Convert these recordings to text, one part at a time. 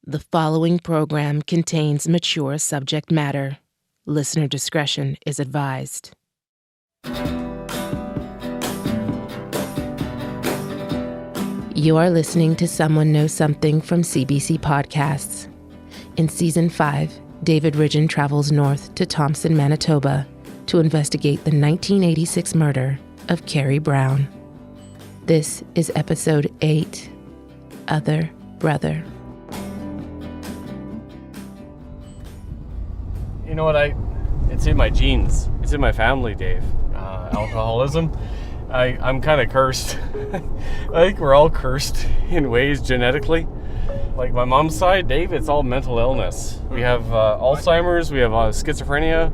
The following program contains mature subject matter. Listener discretion is advised. You are listening to Someone Knows Something from CBC Podcasts. In Season 5, David Ridgen travels north to Thompson, Manitoba, to investigate the 1986 murder of Kerrie Brown. This is Episode 8, Other Brother. You know what, it's in my genes. It's in my family, Dave. Alcoholism. I'm kind of cursed. I think we're all cursed in ways genetically. Like my mom's side, Dave, it's all mental illness. We have Alzheimer's, we have schizophrenia,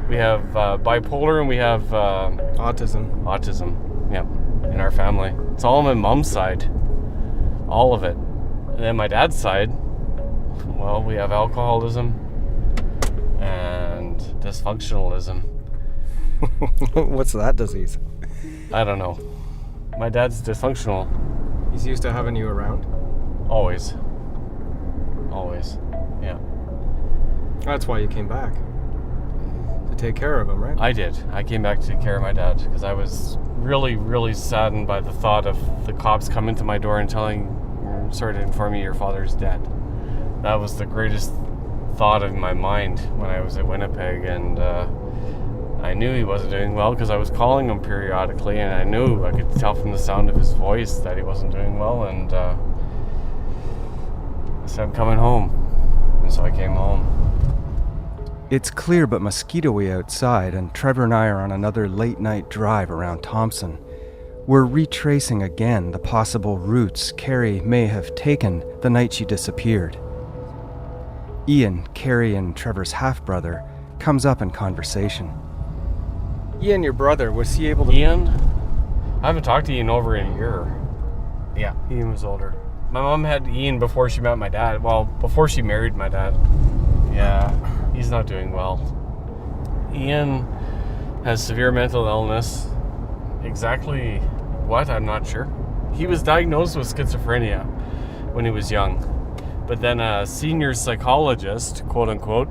we have bipolar, and we have autism. Autism, yeah, in our family. It's all on my mom's side. All of it. And then my dad's side, well, we have alcoholism and dysfunctionalism. What's that disease? I don't know. My dad's dysfunctional. He's used to having you around? Always, yeah. That's why you came back. To take care of him, right? I did. I came back to take care of my dad because I was really, really saddened by the thought of the cops coming to my door and sorry to inform you, your father's dead. That was the greatest thought in my mind when I was at Winnipeg, and I knew he wasn't doing well because I was calling him periodically, and I knew I could tell from the sound of his voice that he wasn't doing well, and I said, I'm coming home, and so I came home. It's clear but mosquito-y outside, and Trevor and I are on another late-night drive around Thompson. We're retracing again the possible routes Kerrie may have taken the night she disappeared. Ian, Kerrie and Trevor's half-brother, comes up in conversation. Ian, your brother, was he able to... Ian? I haven't talked to Ian over a year. Yeah, Ian was older. My mom had Ian before she met my dad. Well, before she married my dad. Yeah, he's not doing well. Ian has severe mental illness. Exactly what, I'm not sure. He was diagnosed with schizophrenia when he was young. But then a senior psychologist, quote unquote,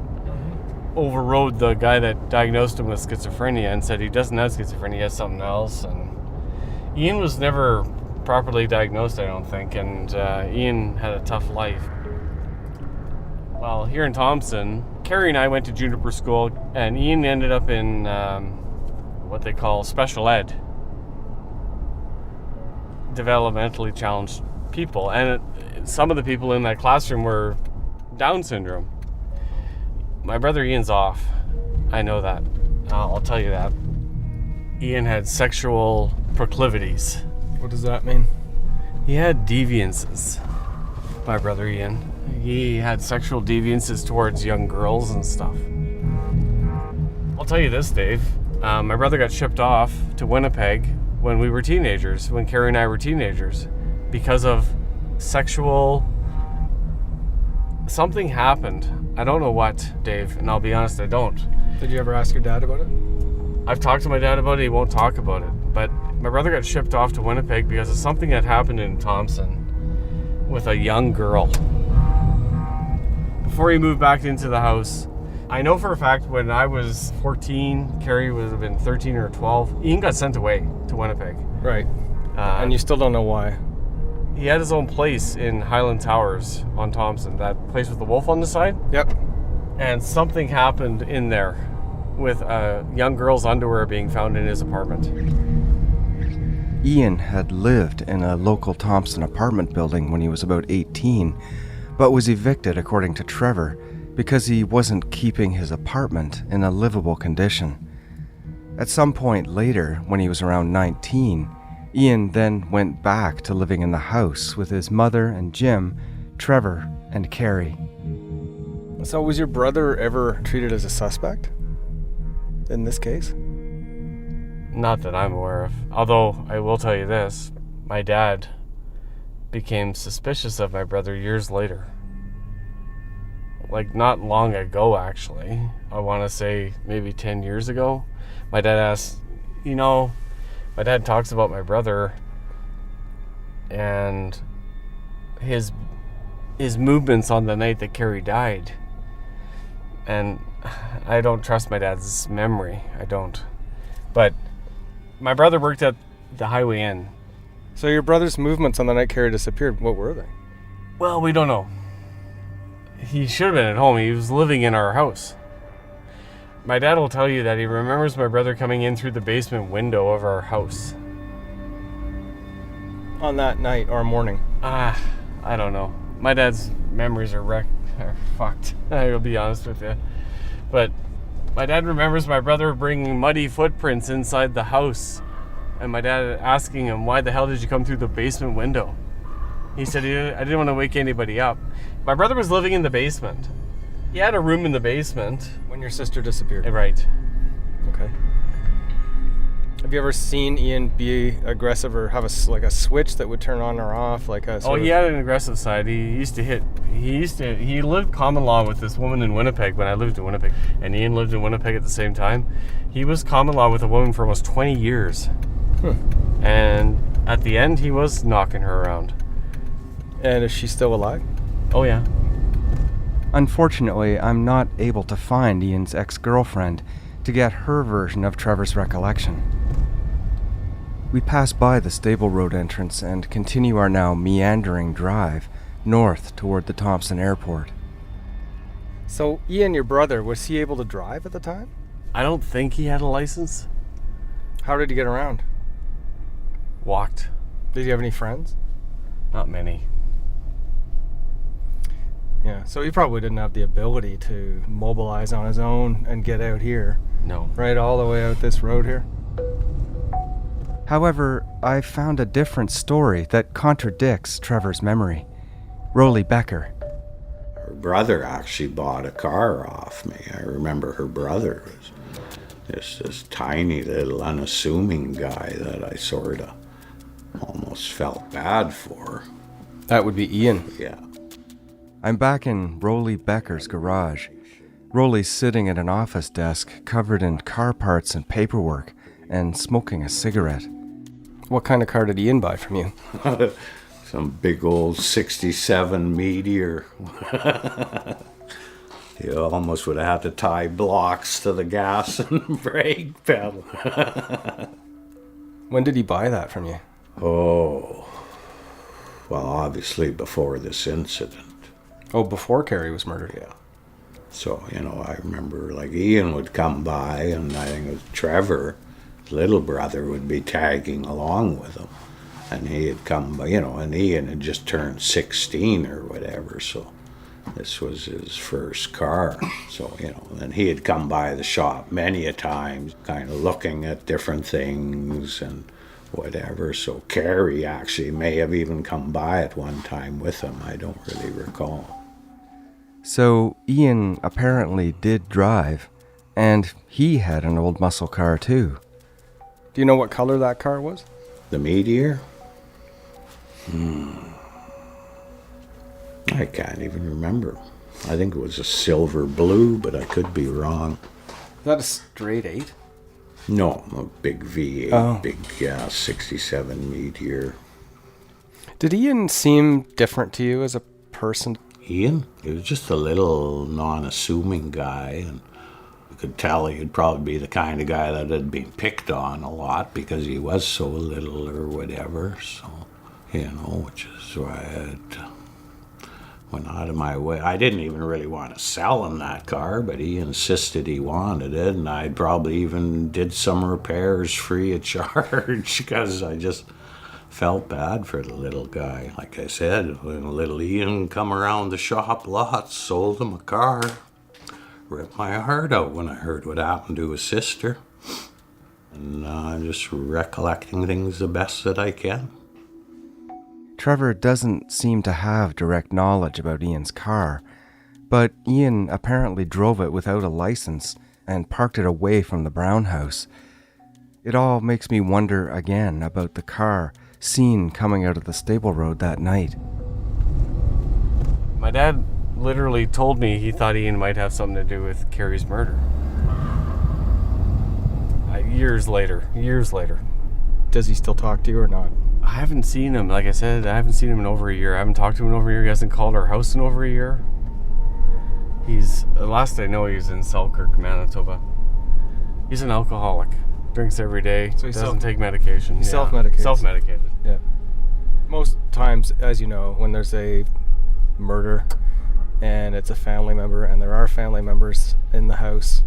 overrode the guy that diagnosed him with schizophrenia and said he doesn't have schizophrenia, he has something else. And Ian was never properly diagnosed, I don't think, and Ian had a tough life. Well, here in Thompson, Kerrie and I went to juniper school, and Ian ended up in what they call special ed, developmentally challenged people, and some of the people in that classroom were Down syndrome. My brother Ian's off. I know that. I'll tell you that. Ian had sexual proclivities. What does that mean? He had deviances, my brother Ian. He had sexual deviances towards young girls and stuff. I'll tell you this, Dave. My brother got shipped off to Winnipeg when we were teenagers, when Kerrie and I were teenagers, because of sexual... Something happened. I don't know what, Dave, and I'll be honest, I don't. Did you ever ask your dad about it? I've talked to my dad about it, he won't talk about it. But my brother got shipped off to Winnipeg because of something that happened in Thompson with a young girl. Before he moved back into the house, I know for a fact when I was 14, Kerrie would have been 13 or 12, Ian got sent away to Winnipeg. Right. And you still don't know why? He had his own place in Highland Towers on Thompson, that place with the wolf on the side. Yep. And something happened in there with a young girl's underwear being found in his apartment. Ian had lived in a local Thompson apartment building when he was about 18, but was evicted, according to Trevor, because he wasn't keeping his apartment in a livable condition. At some point later, when he was around 19, Ian then went back to living in the house with his mother and Jim, Trevor, and Kerrie. So was your brother ever treated as a suspect in this case? Not that I'm aware of. Although, I will tell you this, my dad became suspicious of my brother years later. Like, not long ago, actually. I want to say maybe 10 years ago. My dad asked, my dad talks about my brother and his his movements on the night that Kerrie died. And I don't trust my dad's memory. I don't. But my brother worked at the Highway Inn. So your brother's movements on the night Kerrie disappeared, what were they? Well, we don't know. He should have been at home. He was living in our house. My dad will tell you that he remembers my brother coming in through the basement window of our house. On that night or morning? I don't know. My dad's memories are fucked. I'll be honest with you. But my dad remembers my brother bringing muddy footprints inside the house. And my dad asking him, why the hell did you come through the basement window? He said, I didn't want to wake anybody up. My brother was living in the basement. He had a room in the basement. When your sister disappeared? Right. Okay. Have you ever seen Ian be aggressive or have a switch that would turn on or off? He had an aggressive side. He lived common law with this woman in Winnipeg when I lived in Winnipeg. And Ian lived in Winnipeg at the same time. He was common law with a woman for almost 20 years. And at the end, he was knocking her around. And is she still alive? Oh, yeah. Unfortunately, I'm not able to find Ian's ex-girlfriend to get her version of Trevor's recollection. We pass by the stable road entrance and continue our now meandering drive north toward the Thompson airport. So Ian, your brother, was he able to drive at the time? I don't think he had a license. How did he get around? Walked. Did he have any friends? Not many. Yeah, so he probably didn't have the ability to mobilize on his own and get out here. No. Right all the way out this road here. However, I found a different story that contradicts Trevor's memory. Rolly Becker. Her brother actually bought a car off me. I remember her brother was just this tiny little unassuming guy that I sort of almost felt bad for. That would be Ian. Yeah. I'm back in Rolly Becker's garage. Rolly's sitting at an office desk covered in car parts and paperwork and smoking a cigarette. What kind of car did Ian buy from you? Some big old 67 Meteor. You almost would have had to tie blocks to the gas and brake pedal. When did he buy that from you? Oh, well, obviously before this incident. Oh, before Kerrie was murdered? Yeah. So, I remember Ian would come by, and I think it was Trevor, his little brother, would be tagging along with him. And he had come by, and Ian had just turned 16 or whatever, so this was his first car. So, and he had come by the shop many a times, kind of looking at different things and whatever. So Kerrie actually may have even come by at one time with him. I don't really recall. So Ian apparently did drive, and he had an old muscle car too. Do you know what color that car was? The Meteor? I can't even remember. I think it was a silver blue, but I could be wrong. Is that a straight 8? No, a big V8, Oh. big 67 Meteor. Did Ian seem different to you as a person? Ian? He was just a little non-assuming guy, and you could tell he'd probably be the kind of guy that had been picked on a lot because he was so little or whatever. So, which is why I went out of my way. I didn't even really want to sell him that car, but he insisted he wanted it, and I probably even did some repairs free of charge because I just felt bad for the little guy. Like I said, when little Ian come around the shop lots, sold him a car. Ripped my heart out when I heard what happened to his sister. And I'm just recollecting things the best that I can. Trevor doesn't seem to have direct knowledge about Ian's car, but Ian apparently drove it without a license and parked it away from the Brown house. It all makes me wonder again about the car seen coming out of the stable road that night. My dad literally told me he thought Ian might have something to do with Kerrie's murder. Years later. Does he still talk to you or not? I haven't seen him. Like I said, I haven't seen him in over a year. I haven't talked to him in over a year. He hasn't called our house in over a year. The last I know, he's in Selkirk, Manitoba. He's an alcoholic. Drinks every day. So he doesn't take medication. He self-medicates. Self-medicated. Yeah. Most times, as you know, when there's a murder and it's a family member and there are family members in the house,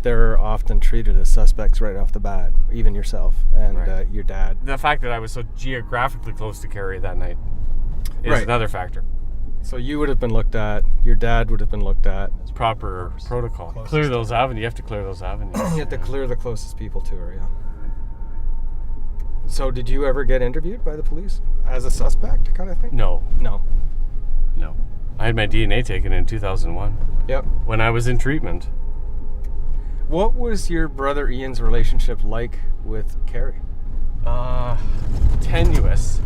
they're often treated as suspects right off the bat, even yourself and Right. your dad. The fact that I was so geographically close to Kerrie that night is Right. another factor. So you would have been looked at, your dad would have been looked at. It's proper protocol. Clear those avenues. You have to clear those avenues. You have to clear the closest people to her, yeah. So did you ever get interviewed by the police as a suspect kind of thing? No. No. I had my DNA taken in 2001 Yep. when I was in treatment. What was your brother Ian's relationship like with Kerrie? Tenuous.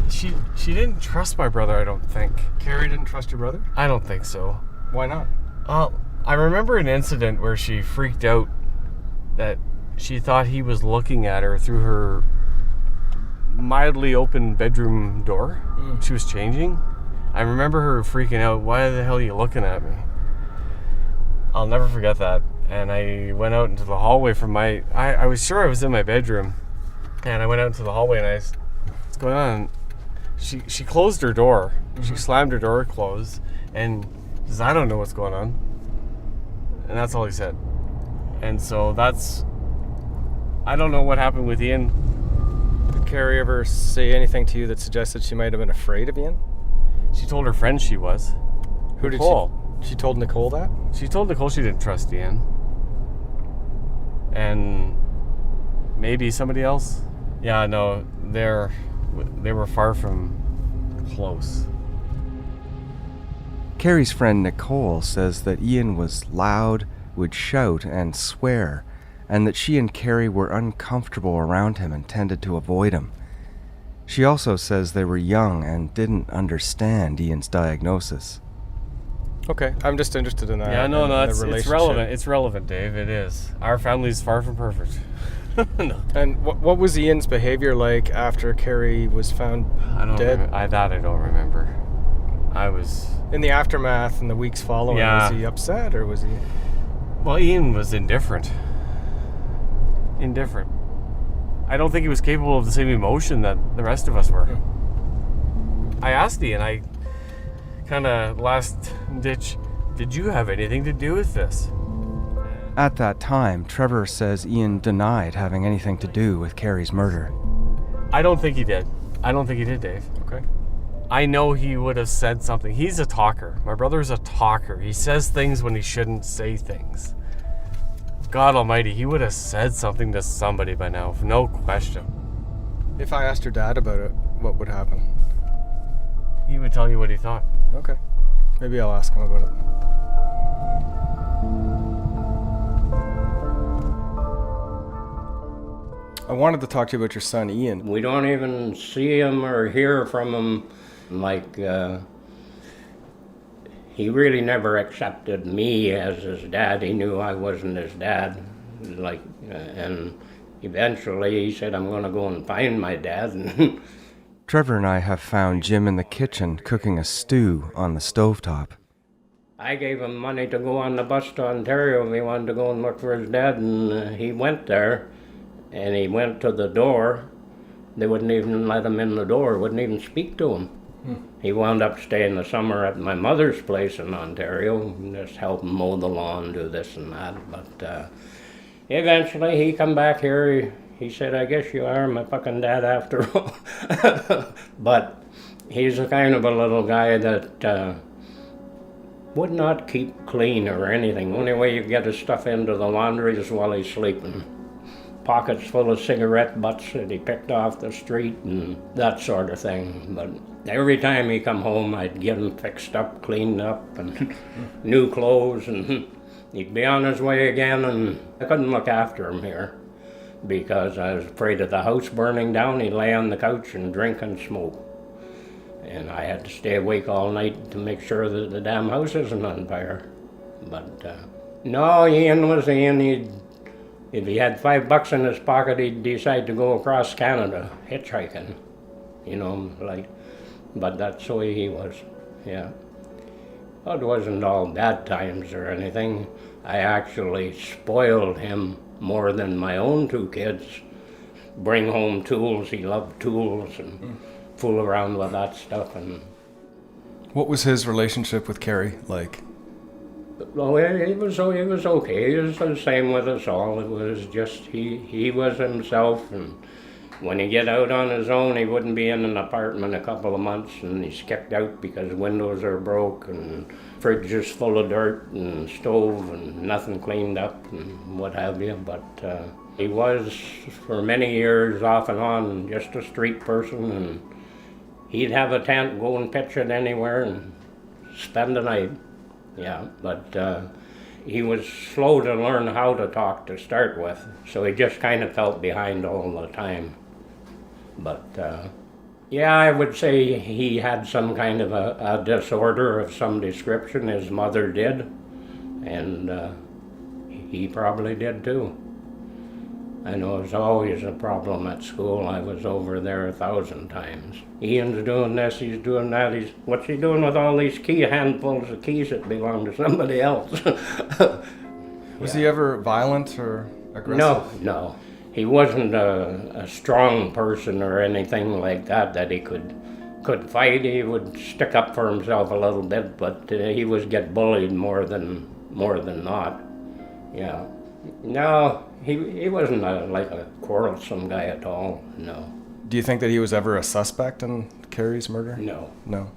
She didn't trust my brother, I don't think. Kerrie didn't trust your brother? I don't think so. Why not? I remember an incident where she freaked out that she thought he was looking at her through her mildly open bedroom door. She was changing. I remember her freaking out. Why the hell are you looking at me? I'll never forget that. And I went out into the hallway from I was sure I was in my bedroom. And I went out into the hallway and what's going on? She closed her door. She slammed her door closed and says, I don't know what's going on. And that's all he said. And so I don't know what happened with Ian. Did Kerrie ever say anything to you that suggested she might have been afraid of Ian? She told her friend she was. Who Nicole. did she told Nicole that? She told Nicole she didn't trust Ian. And maybe somebody else. Yeah, no, they were far from close. Kerrie's friend Nicole says that Ian was loud, would shout and swear, and that she and Kerrie were uncomfortable around him and tended to avoid him. She also says they were young and didn't understand Ian's diagnosis. Okay, I'm just interested in that. Yeah, no, it's relationship. relevant. It's relevant, Dave. It is. Our family's far from perfect. No. And what was Ian's behavior like after Kerrie was found dead? I don't remember. I was... In the aftermath and the weeks following, Yeah. was he upset or was he... Well, Ian was indifferent. I don't think he was capable of the same emotion that the rest of us were. I asked Ian, I kind of last ditch, did you have anything to do with this? At that time, Trevor says Ian denied having anything to do with Kerrie's murder. I don't think he did. Dave. Okay. I know he would have said something. He's a talker. My brother's a talker. He says things when he shouldn't say things. God almighty, he would have said something to somebody by now, no question. If I asked your dad about it, what would happen? He would tell you what he thought. Okay. Maybe I'll ask him about it. I wanted to talk to you about your son, Ian. We don't even see him or hear from him. Like, he really never accepted me as his dad. He knew I wasn't his dad. Like, and eventually he said, I'm going to go and find my dad. Trevor and I have found Jim in the kitchen cooking a stew on the stovetop. I gave him money to go on the bus to Ontario if he wanted to go and look for his dad, and he went there. And he went to the door. They wouldn't even let him in the door, wouldn't even speak to him. He wound up staying the summer at my mother's place in Ontario, just help him mow the lawn, do this and that. But eventually he come back here. He said, I guess you are my fucking dad after all. But he's a kind of a little guy that would not keep clean or anything. Only way you get his stuff into the laundry is while he's sleeping. Pockets full of cigarette butts that he picked off the street and that sort of thing. But every time he come home, I'd get him fixed up, cleaned up, and new clothes, and he'd be on his way again, and I couldn't look after him here because I was afraid of the house burning down. He'd lay on the couch and drink and smoke. And I had to stay awake all night to make sure that the damn house isn't on fire. But no, Ian was Ian. He'd If he had $5 in his pocket, he'd decide to go across Canada hitchhiking, but that's the way he was, yeah. Well, it wasn't all bad times or anything. I actually spoiled him more than my own 2 kids. Bring home tools, he loved tools, and fool around with that stuff. And What was his relationship with Kerrie like? well, he was okay. He was the same with us all. It was just he was himself, and when he get out on his own, he wouldn't be in an apartment a couple of months, and he's kicked out because windows are broke and fridge is full of dirt and stove and nothing cleaned up and what have you. But he was for many years off and on just a street person, and he'd have a tent, go and pitch it anywhere and spend the night. Yeah, but he was slow to learn how to talk to start with, so he just kind of felt behind all the time. But yeah, I would say he had some kind of a disorder of some description. His mother did, and he probably did too. I know it was always a problem at school. I was over there 1,000 times. Ian's doing this, he's doing that. What's he doing with all these handfuls of keys that belong to somebody else? Was he ever violent or aggressive? No. He wasn't a strong person or anything like that he could fight. He would stick up for himself a little bit, but he would get bullied more than not. Yeah. No, he wasn't like a quarrelsome guy at all, no. Do you think that he was ever a suspect in Kerrie's murder? No. No.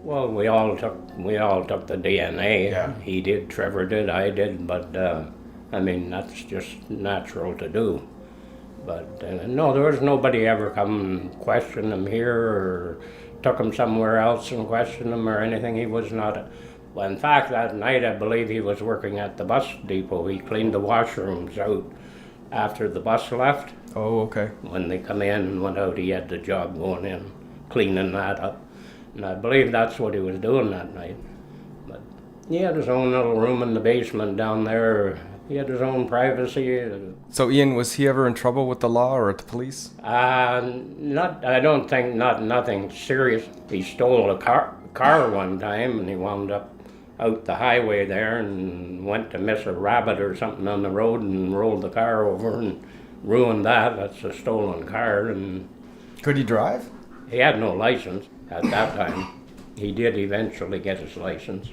Well, we all took the DNA. Yeah. He did, Trevor did, I did, but that's just natural to do. But no, there was nobody ever come and questioned him here or took him somewhere else and questioned him or anything. He was not. Well, in fact, that night I believe he was working at the bus depot. He cleaned the washrooms out after the bus left. Oh, okay. When they come in and went out, he had the job going in, cleaning that up. And I believe that's what he was doing that night. But he had his own little room in the basement down there. He had his own privacy. So Ian, was he ever in trouble with the law or at the police? I don't think, nothing serious. He stole a car one time, and he wound up out the highway there and went to miss a rabbit or something on the road and rolled the car over and ruined that. That's a stolen car. And Could he drive? he had no license at that time. He did eventually get his license.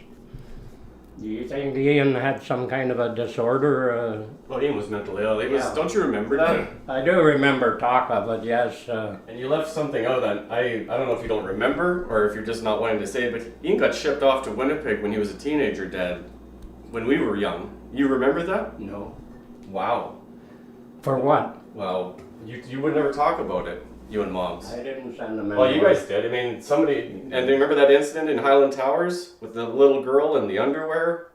Do you think Ian had some kind of a disorder? Well, Ian was mentally ill. Yeah. Don't you remember that? I do remember talk of it, yes. And you left something out that I don't know if you don't remember or if you're just not wanting to say it, but Ian got shipped off to Winnipeg when he was a teenager, Dad, when we were young. You remember that? No. Wow. For what? Well, you would never talk about it, you and Moms. I didn't send him Well, you anywhere. guys did. I mean, somebody... And do you remember that incident in Highland Towers with the little girl in the underwear?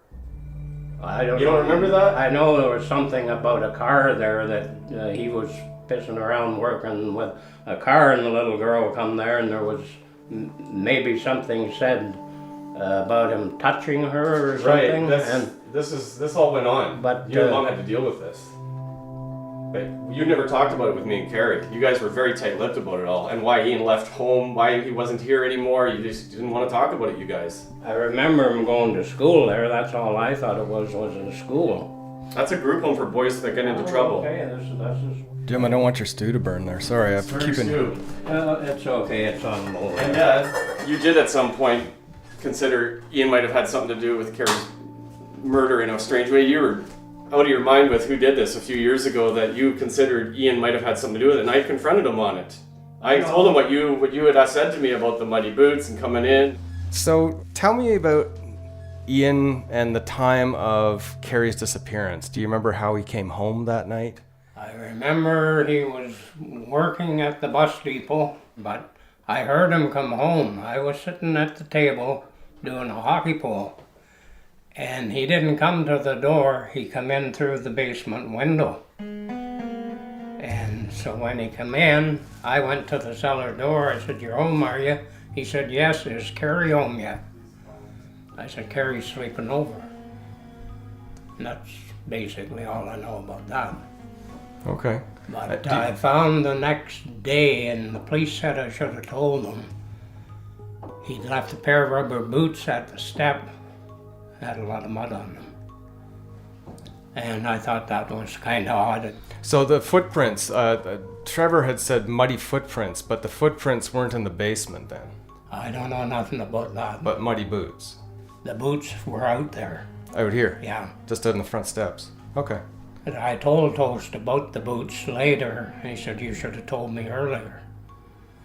I don't You know. don't remember that? I know there was something about a car there that he was pissing around working with a car, and the little girl come there, and there was maybe something said about him touching her or something. Right. This all went on. But, you and Mom had to deal with this. But you never talked about it with me and Kerrie. You guys were very tight-lipped about it all, and why Ian left home, why he wasn't here anymore. You just didn't want to talk about it, you guys. I remember him going to school there. That's all I thought it was a school. That's a group home for boys that get into trouble. Okay, this is. Jim, I don't want your stew to burn there. Sorry, I'm keeping... It's okay. It's on low. And Dad, you did at some point consider Ian might have had something to do with Kerrie's murder in a strange way. You were out of your mind with who did this a few years ago, that you considered Ian might have had something to do with it, and I confronted him on it. I told him what you had said to me about the muddy boots and coming in. So tell me about Ian and the time of Kerrie's disappearance. Do you remember how he came home that night? I remember he was working at the bus depot, but I heard him come home. I was sitting at the table doing a hockey pull, and he didn't come to the door. He come in through the basement window. And so when he come in, I went to the cellar door. I said, "You're home, are you?" He said, "Yes." "Is Kerrie home yet?" I said, "Kerrie's sleeping over." And that's basically all I know about that. Okay. But I found the next day, and the police said I should have told them, he'd left a pair of rubber boots at the step, had a lot of mud on them. And I thought that was kind of odd. So the footprints, Trevor had said muddy footprints, but the footprints weren't in the basement then. I don't know nothing about that. But muddy boots. The boots were out there. Out here? Yeah. Just out in the front steps. Okay. And I told Toast about the boots later, and he said, you should have told me earlier.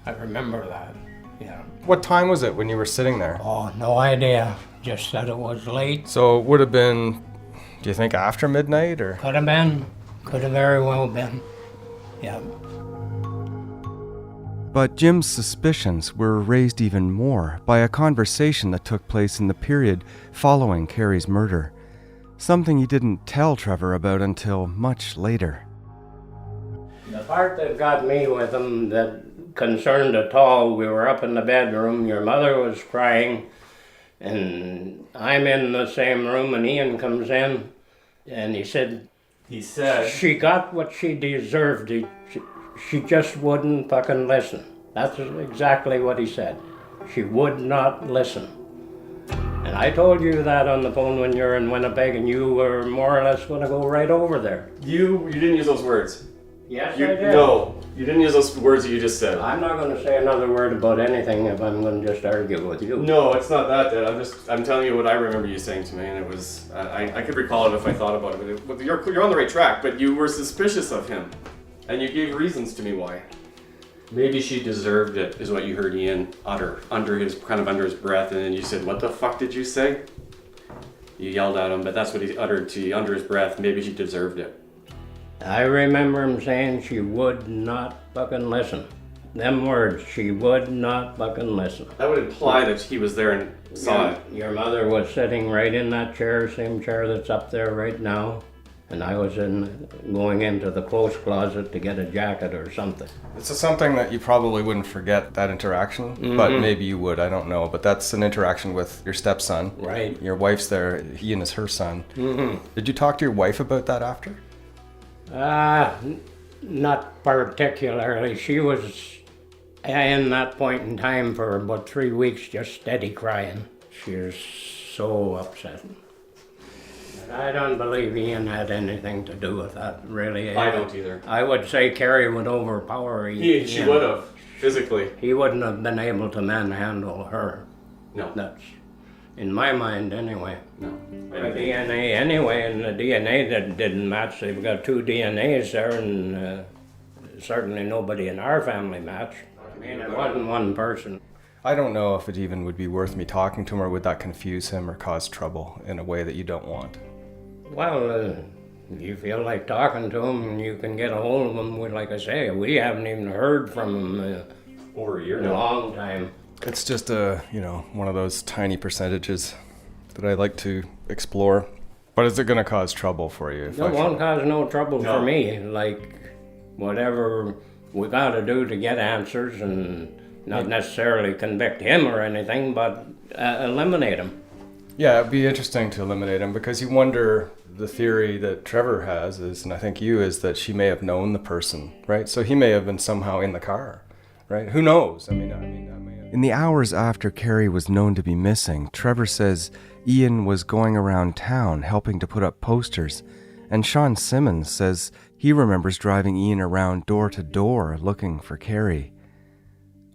I remember that, yeah. What time was it when you were sitting there? Oh, no idea. Just said it was late. So it would have been, do you think after midnight or? Could have been. Could have very well been. Yeah. But Jim's suspicions were raised even more by a conversation that took place in the period following Kerrie's murder. Something he didn't tell Trevor about until much later. The part that got me with him that concerned at all, we were up in the bedroom, your mother was crying, and I'm in the same room, and Ian comes in, and he said she got what she deserved. She just wouldn't fucking listen. That's exactly what he said. She would not listen. And I told you that on the phone when you're in Winnipeg, and you were more or less going to go right over there. You didn't use those words. Yes, I did. No, you didn't use those words that you just said. I'm not going to say another word about anything if I'm going to just argue with you. No, it's not that, Dad. I'm telling you what I remember you saying to me, and it was, I could recall it if I thought about it. But you're on the right track, but you were suspicious of him, and you gave reasons to me why. Maybe she deserved it, is what you heard Ian utter under his breath, and then you said, "What the fuck did you say?" You yelled at him, but that's what he uttered to you under his breath. Maybe she deserved it. I remember him saying she would not fucking listen. Them words, she would not fucking listen. That would imply that he was there and saw it. Your mother was sitting right in that chair, same chair that's up there right now. And I was going into the clothes closet to get a jacket or something. It's something that you probably wouldn't forget, that interaction, but maybe you would, I don't know. But that's an interaction with your stepson. Right. Your wife's there, Ian is her son. Did you talk to your wife about that after? Not particularly. She was in that point in time for about 3 weeks just steady crying. She was so upset. I don't believe Ian had anything to do with that, really. I don't either. I would say Kerrie would overpower Ian. She would have, physically. He wouldn't have been able to manhandle her. No. That's, in my mind, anyway. No. The DNA anyway, and the DNA that didn't match. They've got 2 DNAs there, and certainly nobody in our family matched. I mean, it wasn't one person. I don't know if it even would be worth me talking to him, or would that confuse him or cause trouble in a way that you don't want? Well, if you feel like talking to him and you can get a hold of him, like I say, we haven't even heard from him Over a year in now. a long time. It's just one of those tiny percentages that I like to explore. But is it going to cause trouble for you? It won't cause no trouble for me. Like, whatever we got to do to get answers, and not necessarily convict him or anything, but eliminate him. Yeah, it'd be interesting to eliminate him, because you wonder, the theory that Trevor has is, and I think you, is that she may have known the person, right? So he may have been somehow in the car, right? Who knows? I mean, that may have... In the hours after Kerrie was known to be missing, Trevor says Ian was going around town helping to put up posters, and Sean Simmons says he remembers driving Ian around door to door looking for Kerrie.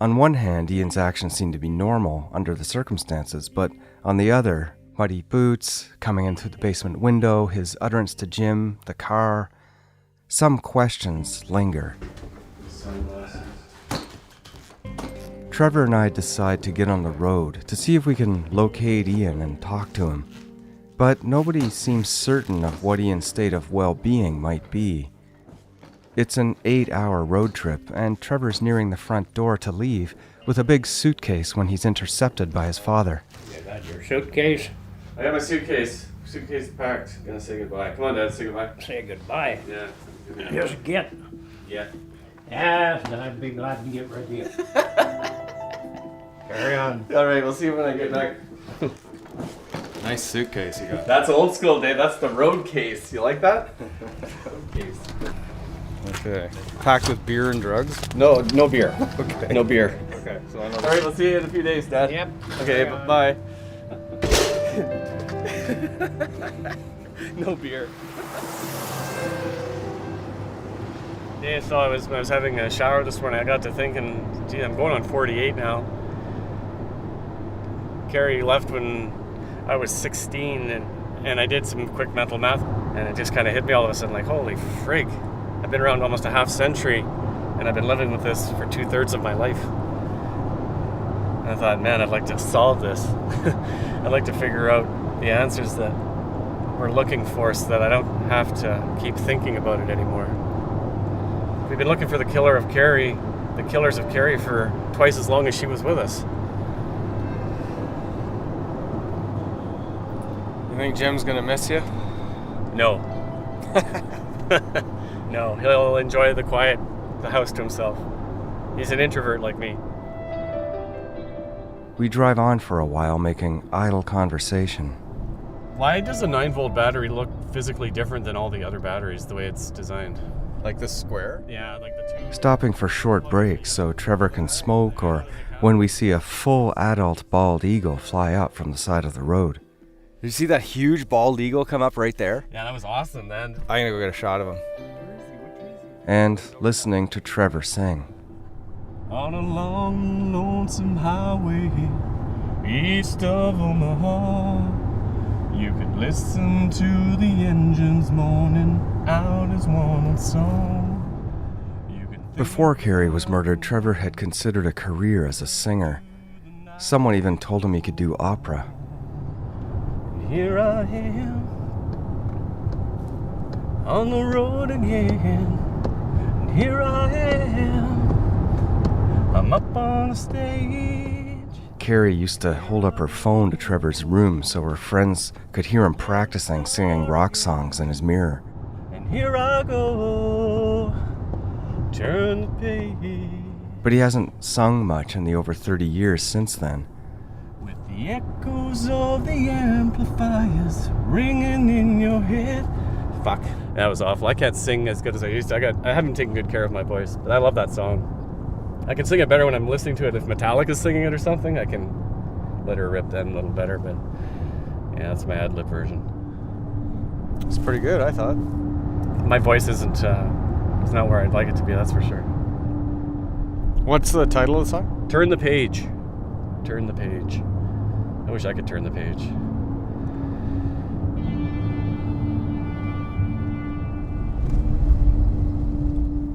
On one hand, Ian's actions seemed to be normal under the circumstances, but on the other, muddy boots, coming in through the basement window, his utterance to Jim, the car, some questions linger. Trevor and I decide to get on the road to see if we can locate Ian and talk to him. But nobody seems certain of what Ian's state of well-being might be. It's an 8-hour road trip, and Trevor's nearing the front door to leave with a big suitcase when he's intercepted by his father. You got your suitcase? I got my suitcase. Suitcase packed. Gonna say goodbye. Come on, Dad, say goodbye. Say goodbye. Yeah. Just get. Yeah. Yes, I'd be glad to get rid of you. Carry on. All right, we'll see you when I get back. Nice suitcase you got. That's old school, Dave. That's the road case. You like that? Road case. Okay. Packed with beer and drugs? No beer. Okay. No beer. Okay. So I know. All right, we'll see you in a few days, Dad. Yep. Okay, bye. No beer. Yeah, so I was having a shower this morning. I got to thinking, gee, I'm going on 48 now. Kerrie left when I was 16, and I did some quick mental math, and it just kind of hit me all of a sudden, like, holy frig. I've been around almost a half century, and I've been living with this for 2/3 of my life. And I thought, man, I'd like to solve this. I'd like to figure out the answers that we're looking for so that I don't have to keep thinking about it anymore. We've been looking for the killers of Kerrie for twice as long as she was with us. You think Jim's gonna miss you? No. No, he'll enjoy the quiet, the house to himself. He's an introvert like me. We drive on for a while, making idle conversation. Why does a 9-volt battery look physically different than all the other batteries, the way it's designed? Like this square? Yeah, like the two. Stopping for short breaks so Trevor can smoke, or when we see a full adult bald eagle fly up from the side of the road. Did you see that huge bald eagle come up right there? Yeah, that was awesome, man. I'm gonna go get a shot of him. And listening to Trevor sing. On a long, lonesome highway east of Omaha, you could listen to the engines moaning out as one song. Before Kerrie was murdered, Trevor had considered a career as a singer. Someone even told him he could do opera. Here I am on the road again, and here I am, I'm up on a stage. Kerrie used to hold up her phone to Trevor's room so her friends could hear him practicing singing rock songs in his mirror. And here I go, turn the page. But he hasn't sung much in the over 30 years since then. With the echoes of the amplifiers ringing in your head. Fuck, that was awful. I can't sing as good as I used to. I haven't taken good care of my voice, but I love that song. I can sing it better when I'm listening to it. If Metallica's singing it or something, I can let her rip then a little better, but yeah, that's my ad-lib version. It's pretty good, I thought. My voice isn't, it's not where I'd like it to be, that's for sure. What's the title of the song? Turn the page. Turn the page. I wish I could turn the page.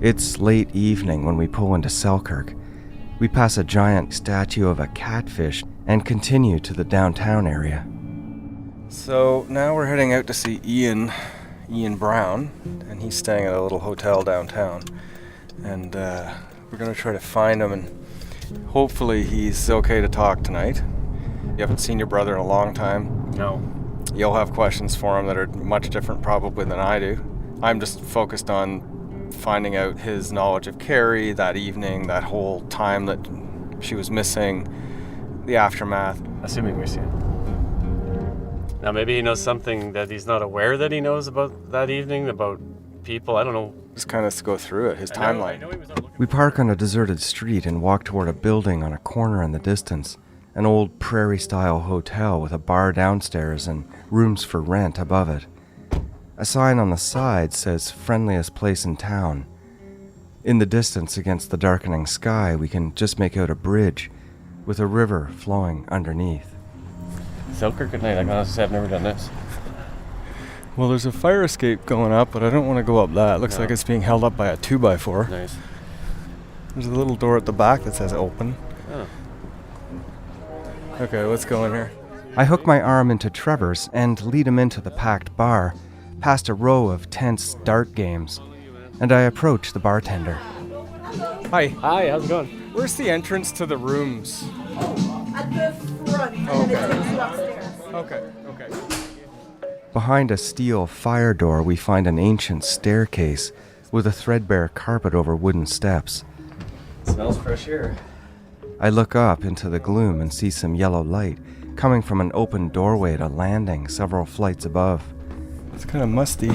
It's late evening when we pull into Selkirk. We pass a giant statue of a catfish and continue to the downtown area. So now we're heading out to see Ian Brown, and he's staying at a little hotel downtown. And we're going to try to find him, and hopefully he's okay to talk tonight. You haven't seen your brother in a long time. No. You'll have questions for him that are much different probably than I do. I'm just focused on finding out his knowledge of Kerrie that evening, that whole time that she was missing, the aftermath. Assuming we see it. Now maybe he knows something that he's not aware that he knows about that evening, about people, I don't know. Just kind of to go through it, his timeline. We park on a deserted street and walk toward a building on a corner in the distance. An old prairie-style hotel with a bar downstairs and rooms for rent above it. A sign on the side says friendliest place in town. In the distance against the darkening sky, we can just make out a bridge with a river flowing underneath. Selkirk at night, I gotta say I've never done this. Well, there's a fire escape going up, but I don't want to go up that. It looks like it's being held up by a 2x4. Nice. There's a little door at the back that says open. Oh. Okay, let's go in here. I hook my arm into Trevor's and lead him into the packed bar, past a row of tense dart games, and I approach the bartender. Hi. Hi, how's it going? Where's the entrance to the rooms? At the front, and then it takes you upstairs. Okay. Behind a steel fire door, we find an ancient staircase with a threadbare carpet over wooden steps. It smells fresh air. I look up into the gloom and see some yellow light coming from an open doorway to landing several flights above. It's kind of musty.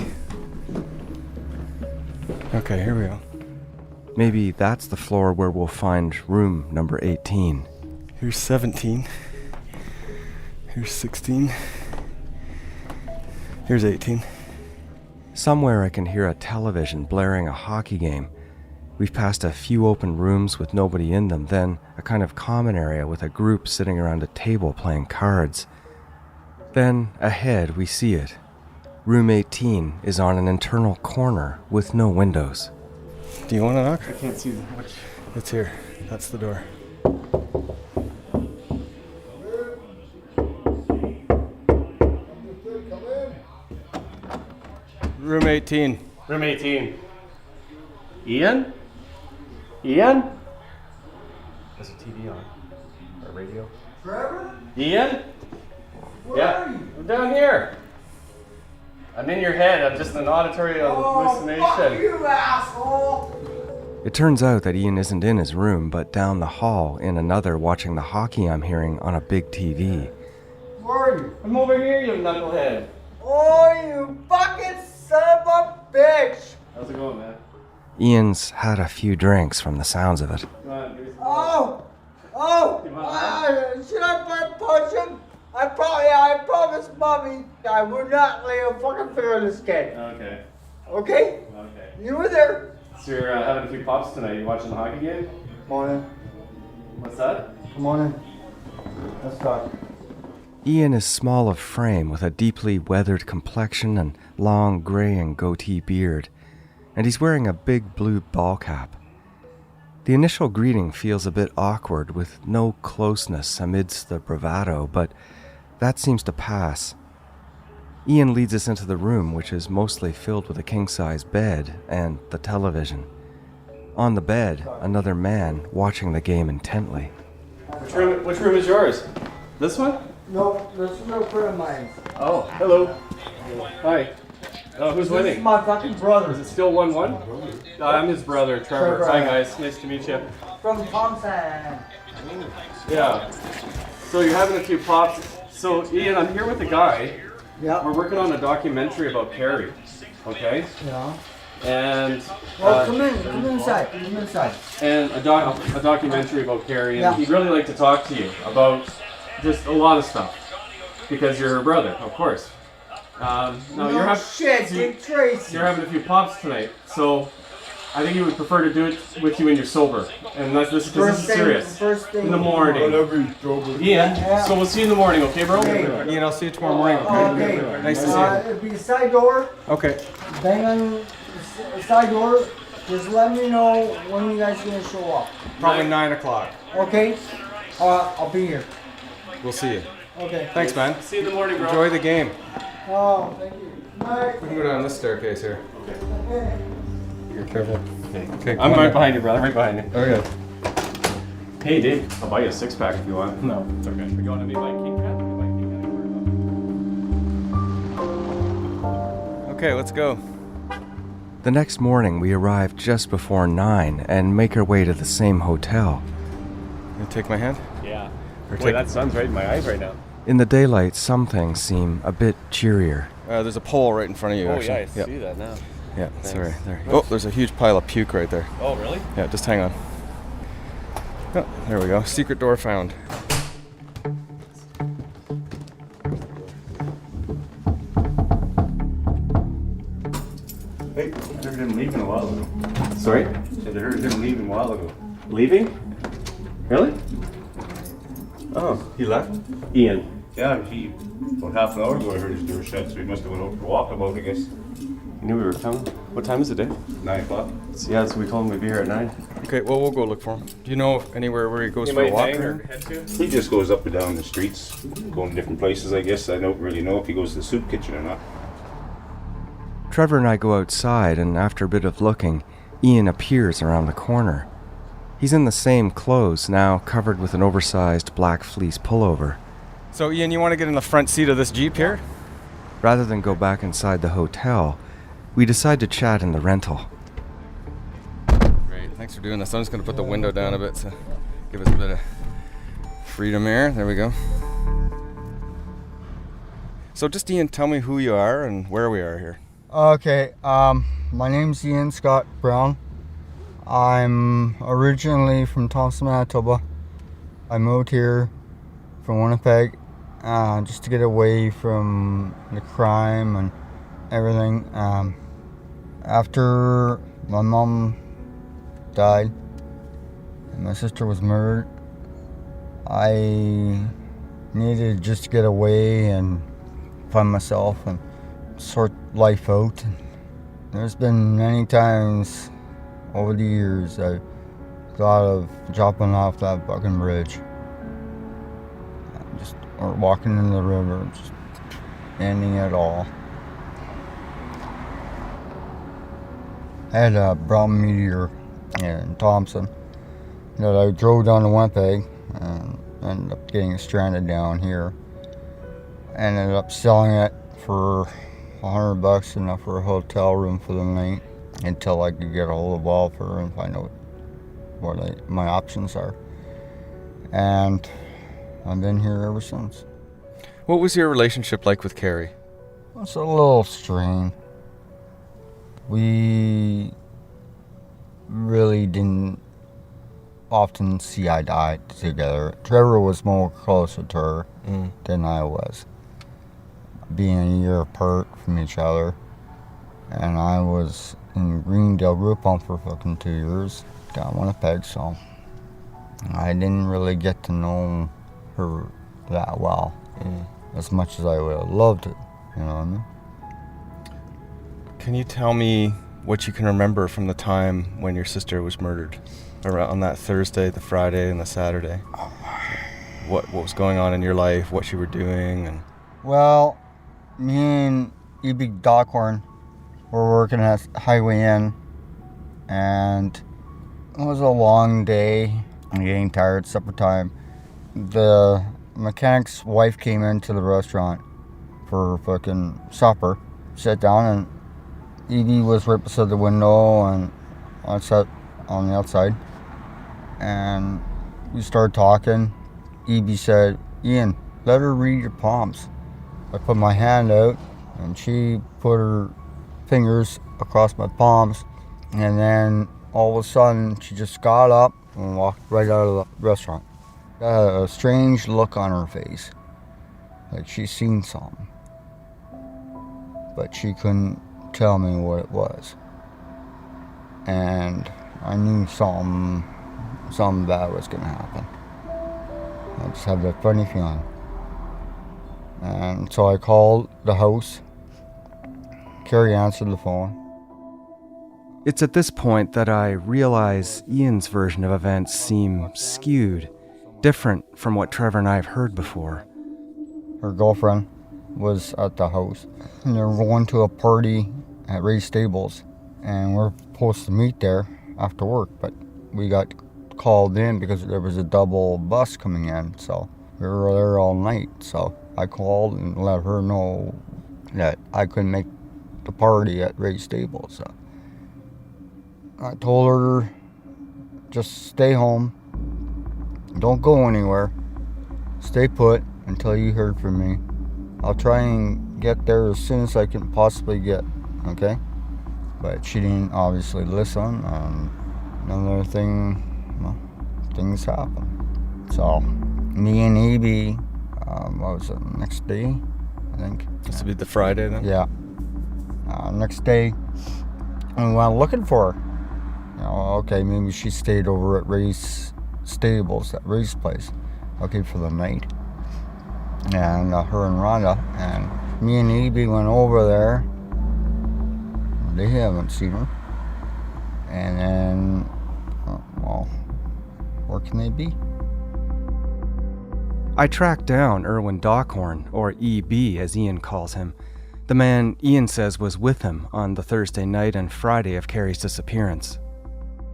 Okay, here we go. Maybe that's the floor where we'll find room number 18. Here's 17. Here's 16. Here's 18. Somewhere I can hear a television blaring a hockey game. We've passed a few open rooms with nobody in them, then a kind of common area with a group sitting around a table playing cards. Then, ahead, we see it. Room 18 is on an internal corner with no windows. Do you want to knock? I can't see which. It's here. That's the door. Room 18. Room 18. Ian? Ian? There's a TV on. Or radio. Trevor? Ian? Where are you? I'm down here. I'm in your head. I'm just an auditory hallucination. Fuck you, asshole! It turns out that Ian isn't in his room, but down the hall in another watching the hockey I'm hearing on a big TV. Where are you? I'm over here, you knucklehead. Oh, you fucking son of a bitch! How's it going, man? Ian's had a few drinks from the sounds of it. Come on, give me some. Should I punch him? I promised Mommy I would not lay a fucking finger on this kid. Okay. Okay? Okay. You were there. So you're having a few pops tonight. You watching the hockey game? Come on in. What's that? Come on in. Let's talk. Ian is small of frame with a deeply weathered complexion and long gray and goatee beard, and he's wearing a big blue ball cap. The initial greeting feels a bit awkward with no closeness amidst the bravado, but that seems to pass. Ian leads us into the room, which is mostly filled with a king-size bed and the television. On the bed, another man watching the game intently. Which room is yours? This one? No, this is no friend of mine. Oh, hello. Hi. Who's This is winning? my fucking brother. Is it still 1-1? I'm his brother, Trevor. Trevor. Hi, guys. Nice to meet you. From Thompson. Yeah. So you're having a few pops. So, Ian, I'm here with a guy. Yeah. We're working on a documentary about Kerrie. Okay? Yeah. And Come inside. Come inside. and a documentary about Kerrie, and Yeah. he'd really like to talk to you about just a lot of stuff because you're her brother, of course. Now you're Dick Tracy. you're having a few pops tonight, so I think he would prefer to do it with you when you're sober, and this is serious. First thing In the morning. Ian, Yeah. so we'll see you in the morning, okay, bro? Okay. Ian, I'll see you tomorrow morning. Okay. Nice to see you. It'll be a side door. Okay. Bang on the side door. Just let me know when you guys gonna show up. Probably 9 o'clock. Okay? I'll be here. We'll see you. Okay. Thanks, man. See you in the morning, bro. Enjoy the game. Oh, thank you. Bye. We can go down this staircase here. You're careful. Okay. I'm right behind you, brother. Right behind you. Okay. Hey, Dave. I'll buy you a 6-pack if you want. No. It's okay. We're going to be by King Cat. Okay, let's go. The next morning, we arrive just before 9 and make our way to the same hotel. You take my hand? Yeah. Or Boy, take- that sun's right in my eyes right now. In the daylight, some things seem a bit cheerier. There's a pole right in front of you, actually. Oh, yeah, I see that now. Yeah, Thanks. sorry. There. Oh, there's a huge pile of puke right there. Oh, really? Yeah, just hang on. Oh, there we go. Secret door found. Hey, I heard him leaving a while ago. Sorry? Said I heard him leaving a while ago. Leaving? Really? Oh, He left? Ian. Yeah, about half an hour ago I heard his door shut, so he must have went out for a walkabout, I guess. You knew we were coming? What time is it, Dave? 9 o'clock. Yeah, so we told him we'd be here at 9. Okay, well, we'll go look for him. Do you know anywhere where he goes for a walk? Or? head to? He just goes up and down the streets, going to different places, I guess. I don't really know if he goes to the soup kitchen or not. Trevor and I go outside, and after a bit of looking, Ian appears around the corner. He's in the same clothes, now covered with an oversized black fleece pullover. So, Ian, you want to get in the front seat of this Jeep here? Rather than go back inside the hotel, we decide to chat in the rental. Great, thanks for doing this. I'm just going to put the window down a bit to give us a bit of freedom here. There we go. So just Ian, tell me who you are and where we are here. Okay, my name's Ian Scott Brown. I'm originally from Thompson, Manitoba. I moved here from Winnipeg just to get away from the crime and everything. After my mom died and my sister was murdered, I needed just to get away and find myself and sort life out. There's been many times over the years I thought of dropping off that fucking bridge, or walking in the river, just ending it all. I had a brown meteor in Thompson that I drove down to Winnipeg and ended up getting stranded down here. Ended up selling it for $100, enough for a hotel room for the night, until I could get a hold of welfare and find out what my options are. And I've been here ever since. What was your relationship like with Kerrie? It's a little strained. We really didn't often see eye to eye together. Trevor was more closer to her than I was, being a year apart from each other. And I was in Greendale Group Home for fucking 2 years down Winnipeg, so I didn't really get to know her that well, as much as I would have loved it, you know what I mean? Can you tell me what you can remember from the time when your sister was murdered? Around on that Thursday, the Friday, and the Saturday? What was going on in your life, what you were doing? And well, me and E.B. Dockhorn were working at Highway Inn, and it was a long day. I'm getting tired, supper time. The mechanic's wife came into the restaurant for fucking supper, sat down, and E.B. was right beside the window, and I sat on the outside, and we started talking. E.B. said, "Ian, let her read your palms." I put my hand out, and she put her fingers across my palms, and then all of a sudden she just got up and walked right out of the restaurant. Got a strange look on her face, like she'd seen something, but she couldn't tell me what it was. And I knew something bad was gonna happen. I just had that funny feeling. And so I called the house. Kerrie answered the phone. it's at this point that I realize Ian's version of events seem skewed, different from what Trevor and I have heard before. Her girlfriend was at the house, and they were going to a party at Ray's Stables, and we're supposed to meet there after work, but we got called in because there was a double bus coming in, so we were there all night. So I called and let her know that I couldn't make the party at Ray's Stables. So I told her, just stay home, don't go anywhere, stay put until you heard from me. I'll try and get there as soon as I can possibly get, okay? But she didn't obviously listen, and another thing, well, things happen. So, me and E.B., what was it, next day, I think? This would be the Friday then? Yeah. Next day, we went looking for her. You know, okay, maybe she stayed over at Ray's Stables, at Ray's place, okay, for the night. And her and Rhonda, and me and E.B. went over there. They haven't seen her. And then, well, where can they be? I tracked down Erwin Dockhorn, or E.B. as Ian calls him, the man Ian says was with him on the Thursday night and Friday of Kerrie's disappearance.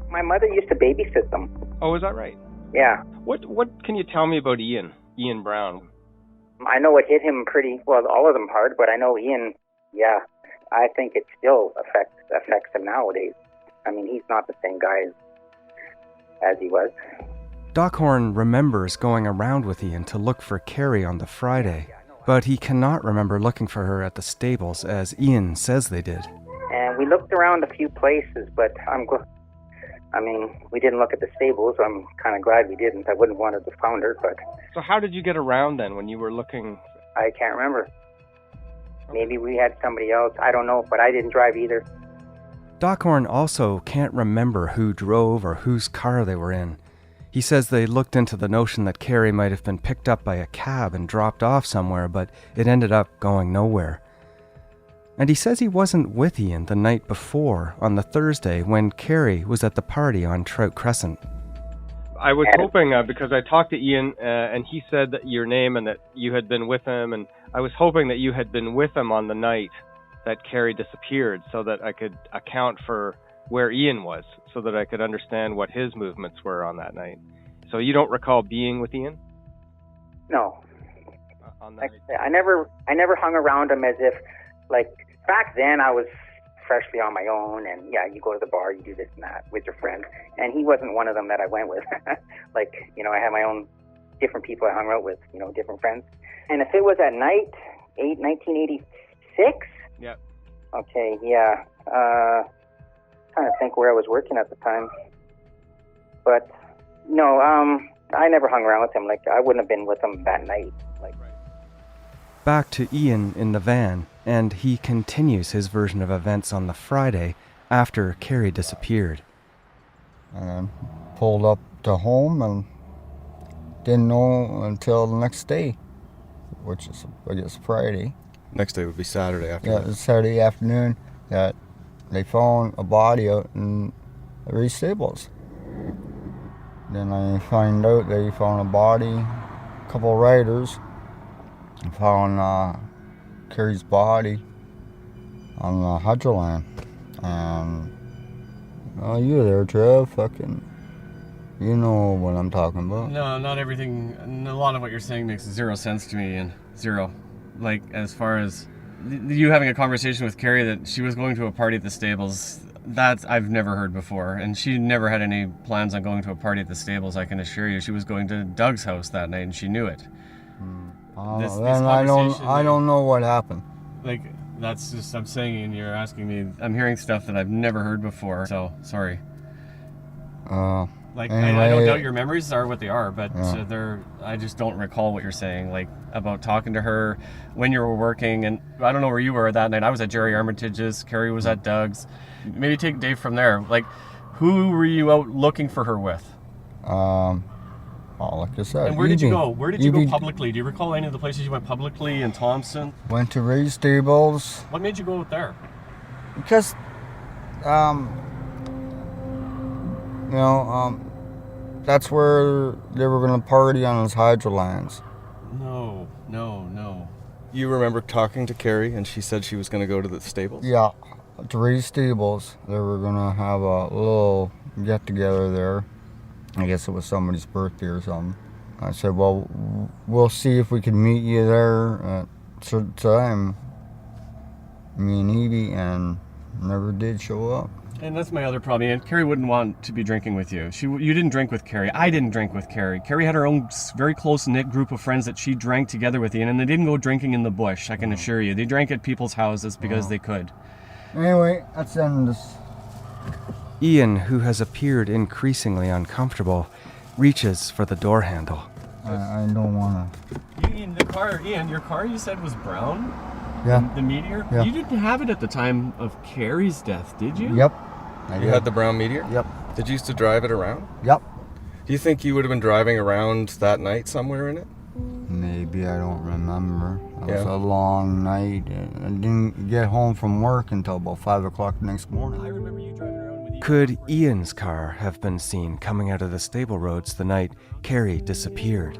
My mother used to babysit them. Oh, is that right? Yeah. What can you tell me about Ian Brown? I know it hit him pretty, well, all of them hard, but I know Ian, yeah, I think it still affects him nowadays. I mean, he's not the same guy as he was. Dockhorn remembers going around with Ian to look for Kerrie on the Friday, but he cannot remember looking for her at the stables as Ian says they did. And we looked around a few places, but we didn't look at the stables. I'm kind of glad we didn't. I wouldn't want to have found her, but... So how did you get around then when you were looking? I can't remember. Maybe we had somebody else. I don't know, but I didn't drive either. Dockhorn also can't remember who drove or whose car they were in. He says they looked into the notion that Kerrie might have been picked up by a cab and dropped off somewhere, but it ended up going nowhere. And he says he wasn't with Ian the night before, on the Thursday, when Kerrie was at the party on Trout Crescent. I was hoping, because I talked to Ian, and he said that your name and that you had been with him, and I was hoping that you had been with him on the night that Kerrie disappeared, so that I could account for where Ian was, so that I could understand what his movements were on that night. So you don't recall being with Ian? No. On that night? I never hung around him as if, like, back then I was freshly on my own, and yeah, you go to the bar, you do this and that with your friends, and he wasn't one of them that I went with. Like, I had my own different people I hung out with, different friends. And if it was at night, 1986? Yep. Okay, yeah. Trying to think where I was working at the time. But, no, I never hung around with him. Like, I wouldn't have been with him that night. Like. Back to Ian in the van, and he continues his version of events on the Friday after Kerrie disappeared. And then pulled up to home and didn't know until the next day, which is, I guess, Friday. Next day would be Saturday afternoon. Yeah, it was Saturday afternoon that they found a body out in the Reese stables. Then I find out they found a body, a couple of riders, and found Kerrie's body on the hydroland. And you were there, Trev, you know what I'm talking about. No, not everything. A lot of what you're saying makes zero sense to me, and zero. Like, as far as you having a conversation with Kerrie that she was going to a party at the stables, that I've never heard before. And she never had any plans on going to a party at the stables, I can assure you. She was going to Doug's house that night, and she knew it. I don't know what happened. Like, that's just, I'm saying, and you're asking me, I'm hearing stuff that I've never heard before, so, sorry. Like, anyway, I don't doubt your memories are what they are, but I just don't recall what you're saying, like, about talking to her when you were working, and I don't know where you were that night. I was at Jerry Armitage's, Kerrie was at Doug's. Maybe take Dave from there. Like, who were you out looking for her with? Like I said. And where did you go? Where did you go publicly? Do you recall any of the places you went publicly in Thompson? Went to Reese stables. What made you go out there? Because, that's where they were going to party on his hydrolands. No. You remember talking to Kerrie and she said she was going to go to the stables? Yeah, to Reese stables. They were going to have a little get-together there. I guess it was somebody's birthday or something. I said, well, we'll see if we can meet you there at a certain time. Me and Edie, and never did show up. And that's my other problem. And Kerrie wouldn't want to be drinking with you. You didn't drink with Kerrie. I didn't drink with Kerrie. Kerrie had her own very close-knit group of friends that she drank together with Ian, and they didn't go drinking in the bush, I can assure you. They drank at people's houses because they could. Anyway, that's the end of this. Ian, who has appeared increasingly uncomfortable, reaches for the door handle. I don't want to. Ian, your car you said was brown? Yeah. The Meteor? Yeah. You didn't have it at the time of Kerrie's death, did you? Yep. You had the brown Meteor? Yep. Did you used to drive it around? Yep. Do you think you would have been driving around that night somewhere in it? Maybe, I don't remember. It was a long night. I didn't get home from work until about 5 o'clock the next morning. I remember you driving around with Ian. Could Ian's car have been seen coming out of the stable roads the night Kerrie disappeared?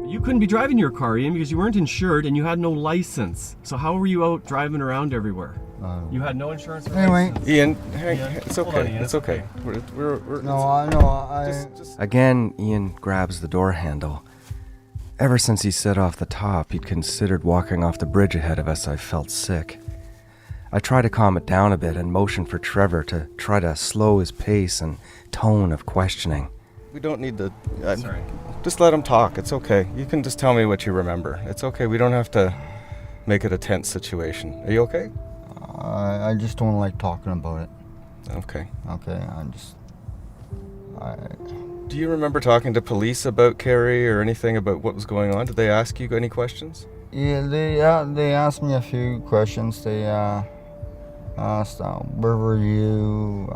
You couldn't be driving your car, Ian, because you weren't insured and you had no license. So how were you out driving around everywhere? You had no insurance or license. Ian, it's okay. On, Ian. It's okay. We're No, I know. Again, Ian grabs the door handle. Ever since he set off the top, he'd considered walking off the bridge ahead of us. I felt sick. I try to calm it down a bit and motion for Trevor to try to slow his pace and tone of questioning. We don't need to... Sorry. Just let him talk. It's okay. You can just tell me what you remember. It's okay. We don't have to make it a tense situation. Are you okay? I just don't like talking about it. Okay. Okay, Do you remember talking to police about Kerrie or anything about what was going on? Did they ask you any questions? Yeah, they asked me a few questions. They asked, where were you,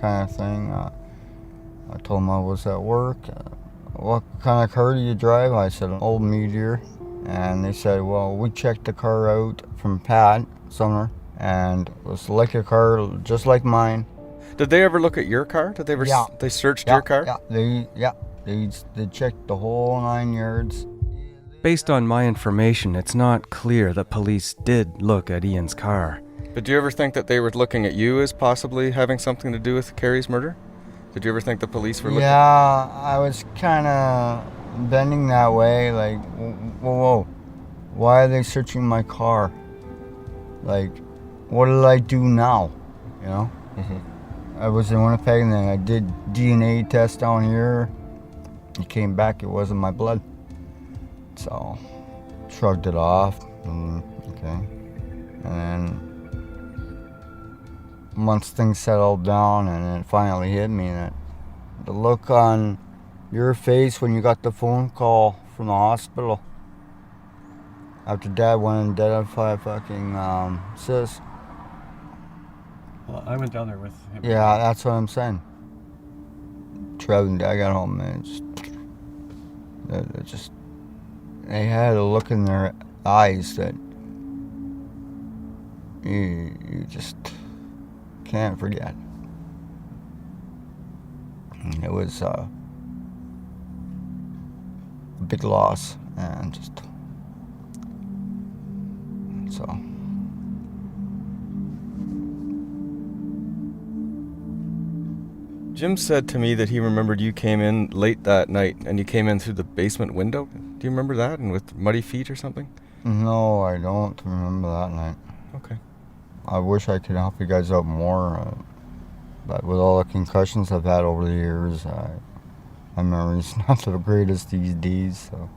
kind of thing. I told them I was at work. What kind of car do you drive? I said, an old Meteor. And they said, well, we checked the car out from Pat Sumner, and it was like a car just like mine. Did they ever look at your car? Did they ever? Yeah. They searched your car? Yeah, they checked the whole 9 yards. Based on my information, it's not clear that police did look at Ian's car. But do you ever think that they were looking at you as possibly having something to do with Kerrie's murder? Did you ever think the police were looking? Yeah, I was kind of bending that way, like, whoa, why are they searching my car? Like, what did I do now, you know? Mm-hmm. I was in Winnipeg, and then I did DNA test down here. It came back, it wasn't my blood. So, shrugged it off, okay. And then, once things settled down, and it finally hit me, that the look on your face when you got the phone call from the hospital after Dad went and identified fucking sis. Well, I went down there with him. Yeah, that's what I'm saying. Trevor and Dad got home, and they had a look in their eyes that you just can't forget. It was a big loss, and just so. Jim said to me that he remembered you came in late that night, and you came in through the basement window. Do you remember that, and with muddy feet or something? No, I don't remember that night. Okay. I wish I could help you guys out more, but with all the concussions I've had over the years, my memory's not the greatest these days, so...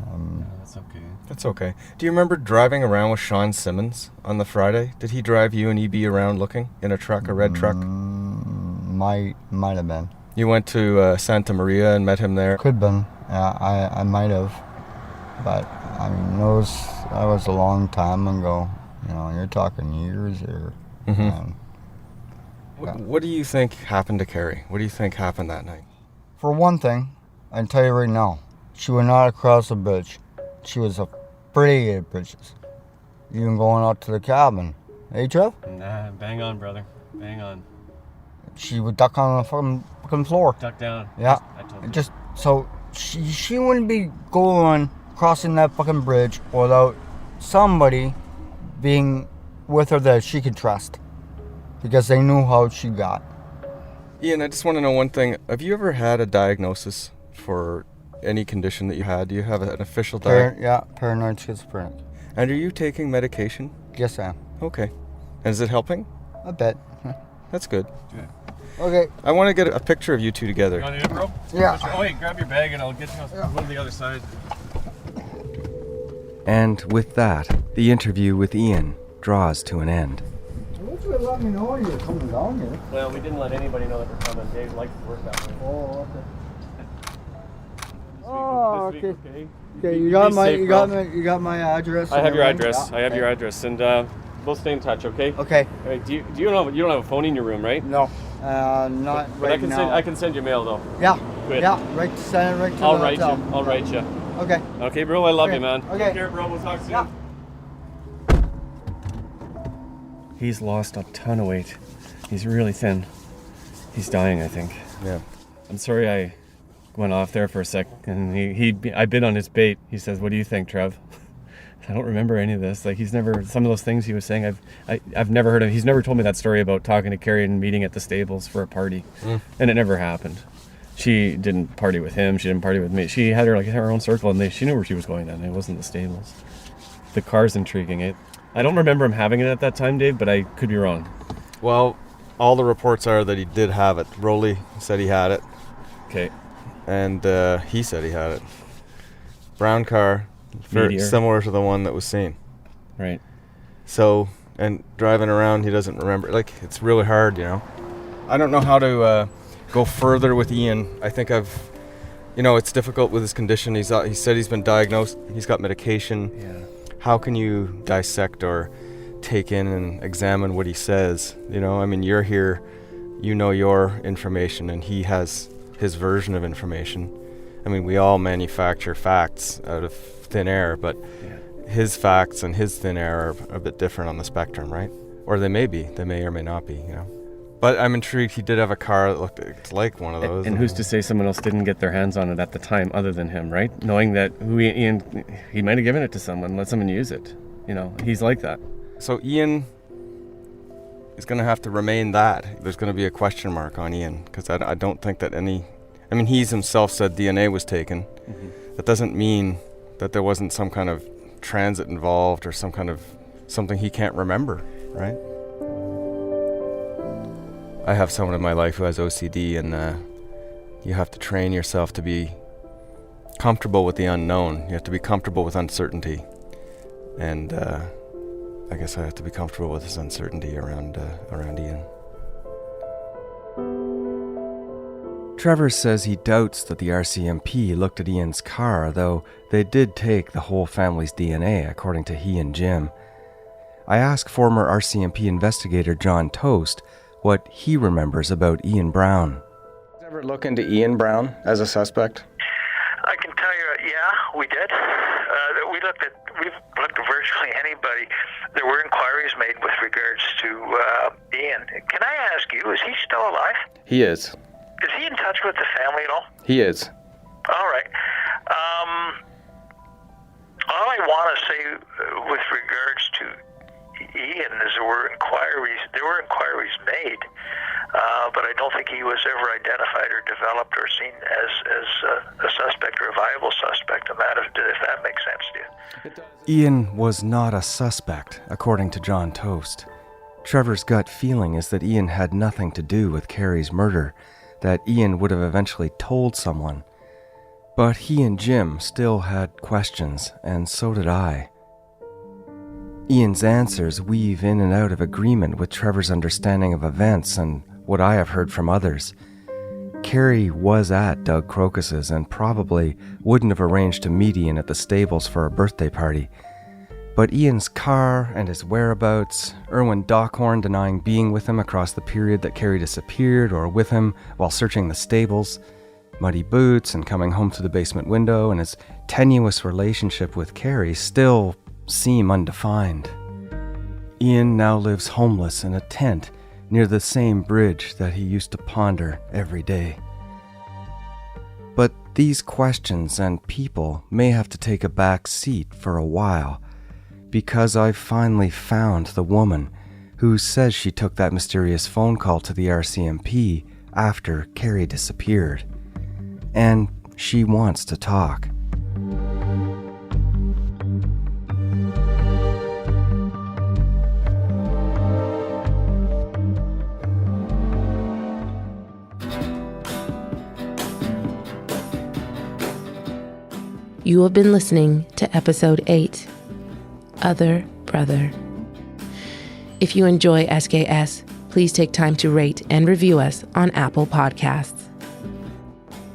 No, that's okay. That's okay. Do you remember driving around with Sean Simmons on the Friday? Did he drive you and EB around looking in a truck, a red truck? Might have been. You went to Santa Maria and met him there? Could have been. Yeah, I might have. But, I mean, that was a long time ago. You know, you're talking years here. Mm-hmm. What do you think happened to Kerrie? What do you think happened that night? For one thing, I can tell you right now, she would not cross a bridge. She was afraid of bridges. Even going out to the cabin. Hey, Trev? Nah, bang on, brother. Bang on. She would duck on the fucking floor. Duck down. Yeah. I told you. Just so she wouldn't be crossing that fucking bridge without somebody being with her that she could trust, because they knew how she got. Ian, I just want to know one thing. Have you ever had a diagnosis for any condition that you had? Do you have an official diagnosis? Yeah, paranoid schizophrenic. And are you taking medication? Yes, I am. Okay. And is it helping? I bet. That's good. Okay. I want to get a picture of you two together. You want to do it, bro? Yeah. Oh, wait, grab your bag and I'll get you on the other side. And with that, the interview with Ian draws to an end. Why don't you let me know you're coming down here? Well, we didn't let anybody know that we're coming. Dave likes to work that way. Oh, okay. This week, okay. Okay, you got my address. I have your address. Yeah, I have your address, and we'll stay in touch. Okay. Okay. All right, you don't have a phone in your room, right? No, not but right now. I can send you mail though. Yeah. Good. Yeah. Send it right to I'll the write hotel. you. I'll write you. Okay. Okay, bro. I love Okay. you, man. Okay. Take care, bro. We'll talk soon. Yeah. He's lost a ton of weight. He's really thin. He's dying, I think. Yeah. I'm sorry I went off there for a sec, and I bit on his bait. He says, "What do you think, Trev?" I don't remember any of this. Like, some of those things he was saying, I've never heard of. He's never told me that story about talking to Kerrie and meeting at the stables for a party, and it never happened. She didn't party with him. She didn't party with me. She had her own circle, and she knew where she was going. Then it wasn't the stables. The car's intriguing. I don't remember him having it at that time, Dave, but I could be wrong. Well, all the reports are that he did have it. Rowley said he had it. Okay. And he said he had it. Brown car, very similar to the one that was seen. Right. So, and driving around, he doesn't remember. Like, it's really hard, you know. I don't know how to go further with Ian. I think it's difficult with his condition. He said he's been diagnosed. He's got medication. Yeah. How can you dissect or take in and examine what he says? You know, I mean, you're here, you know your information, and he has his version of information. I mean, we all manufacture facts out of thin air, but his facts and his thin air are a bit different on the spectrum, right? Or they may or may not be, you know. But I'm intrigued. He did have a car that looked like one of those. And who's to say someone else didn't get their hands on it at the time other than him, right? Knowing that Ian, he might have given it to someone, let someone use it. You know, he's like that. So Ian is going to have to remain that. There's going to be a question mark on Ian, because I don't think that he's himself said DNA was taken. Mm-hmm. That doesn't mean that there wasn't some kind of transit involved or some kind of something he can't remember, right? I have someone in my life who has OCD, and you have to train yourself to be comfortable with the unknown. You have to be comfortable with uncertainty. And I guess I have to be comfortable with this uncertainty around Ian. Trevor says he doubts that the RCMP looked at Ian's car, though they did take the whole family's DNA, according to he and Jim. I ask former RCMP investigator John Toast what he remembers about Ian Brown. Did you ever look into Ian Brown as a suspect? I can tell you, yeah, we did. We've looked at virtually anybody. There were inquiries made with regards to Ian. Can I ask you, is he still alive? He is. Is he in touch with the family at all? He is. All right. All I want to say with regards to Ian is there were inquiries made, but I don't think he was ever identified or developed or seen as a suspect or a viable suspect, if that makes sense to you. Ian was not a suspect, according to John Toast. Trevor's gut feeling is that Ian had nothing to do with Kerrie's murder, that Ian would have eventually told someone. But he and Jim still had questions, and so did I. Ian's answers weave in and out of agreement with Trevor's understanding of events and what I have heard from others. Kerrie was at Doug Crocus's and probably wouldn't have arranged to meet Ian at the stables for a birthday party. But Ian's car and his whereabouts, Erwin Dockhorn denying being with him across the period that Kerrie disappeared or with him while searching the stables, muddy boots and coming home through the basement window, and his tenuous relationship with Kerrie still seem undefined. Ian now lives homeless in a tent near the same bridge that he used to ponder every day. But these questions and people may have to take a back seat for a while, because I've finally found the woman who says she took that mysterious phone call to the RCMP after Kerrie disappeared. And she wants to talk. You have been listening to episode 8, Other Brother. If you enjoy SKS, please take time to rate and review us on Apple Podcasts.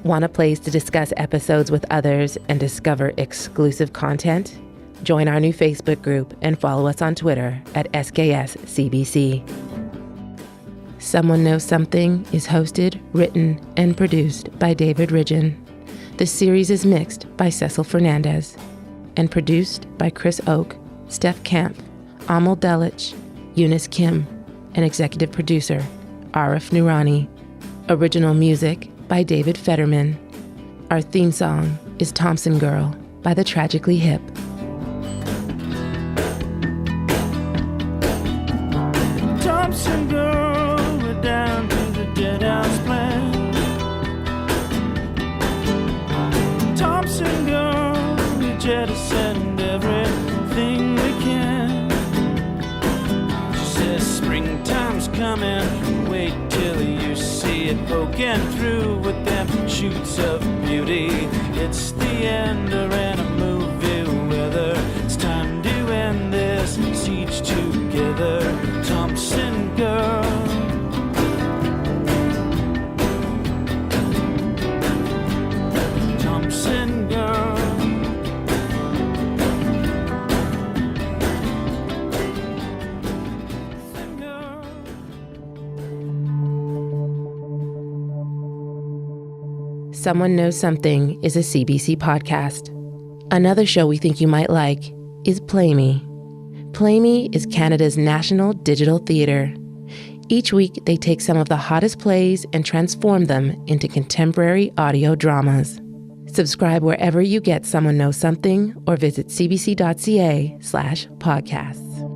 Want a place to discuss episodes with others and discover exclusive content? Join our new Facebook group and follow us on Twitter at SKSCBC. Someone Knows Something is hosted, written, and produced by David Ridgen. The series is mixed by Cecil Fernandez and produced by Chris Oak, Steph Camp, Amal Delich, Eunice Kim, and executive producer Arif Noorani. Original music by David Fetterman. Our theme song is Thompson Girl by the Tragically Hip. Thompson girl, we're down to the dead house plan. Thompson girl, we jettisoned everything we can. She says springtime's coming, wait till till you see it poking through with them shoots of beauty. It's the end of a movie weather. It's time to end this siege together. Thompson girl. Thompson girl. Someone Knows Something is a CBC podcast. Another show we think you might like is Play Me. Play Me is Canada's national digital theatre. Each week, they take some of the hottest plays and transform them into contemporary audio dramas. Subscribe wherever you get Someone Knows Something or visit cbc.ca/podcasts.